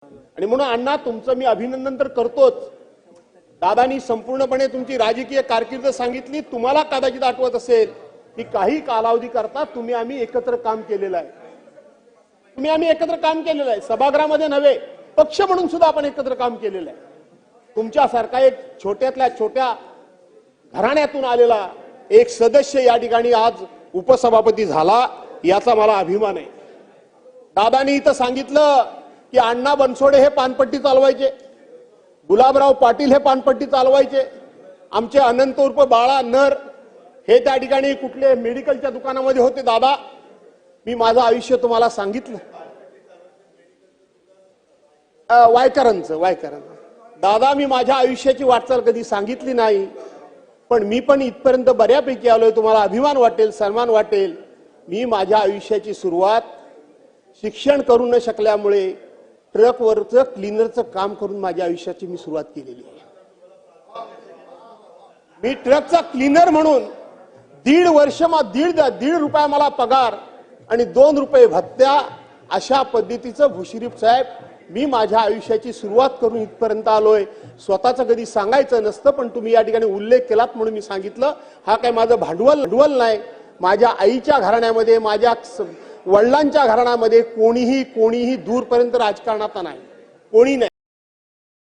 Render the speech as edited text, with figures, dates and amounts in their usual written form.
आणि म्हणून अण्णा तुमचं मी अभिनंदन तर करतोच। दादांनी संपूर्णपणे तुमची राजकीय कारकीर्द सांगितली। तुम्हाला कदाचित आठवत असेल की काही कालावधी करता तुम्ही आम्ही एकत्र काम केलेलं आहे। सभागृहामध्ये नव्हे, पक्ष म्हणून सुद्धा आपण एकत्र काम केलेलं आहे। तुमच्यासारखा एक छोट्यातल्या छोट्या घराण्यातून आलेला एक सदस्य या ठिकाणी आज उपसभापती झाला, याचा मला अभिमान आहे। दादांनी इथं सांगितलं की अण्णा बनसोडे हे पानपट्टी चालवायचे, गुलाबराव पाटील हे पानपट्टी चालवायचे, आमचे अनंत उर्फ बाळा नर हे त्या ठिकाणी कुठले मेडिकलच्या दुकानामध्ये होते। दादा, मी माझं आयुष्य तुम्हाला सांगितलं, वायकरांचं दादा, मी माझ्या आयुष्याची वाटचाल कधी सांगितली नाही, पण मी पण इथपर्यंत बऱ्यापैकी आलोय। तुम्हाला अभिमान वाटेल, सन्मान वाटेल। मी माझ्या आयुष्याची सुरुवात शिक्षण करू न शकल्यामुळे ट्रकवरचं क्लीनरचं काम करून माझ्या आयुष्याची मी सुरुवात केलेली आहे। मी ट्रकचा क्लीनर म्हणून दीड वर्ष दीड रुपया मला पगार आणि 2 रुपये भत्त्या, अशा पद्धतीचं भुशरीफ साहेब मी माझ्या आयुष्याची सुरुवात करून इथपर्यंत आलोय। स्वतःचं कधी सांगायचं नसतं, पण तुम्ही या ठिकाणी उल्लेख केलात म्हणून मी सांगितलं। हा काय माझं भांडवल नाही। माझ्या आईच्या घराण्यामध्ये, माझ्या वडिलांच्या घराण्यामध्ये कोणीही दूरपर्यंत राजकारणात नाही, कोणी नाही।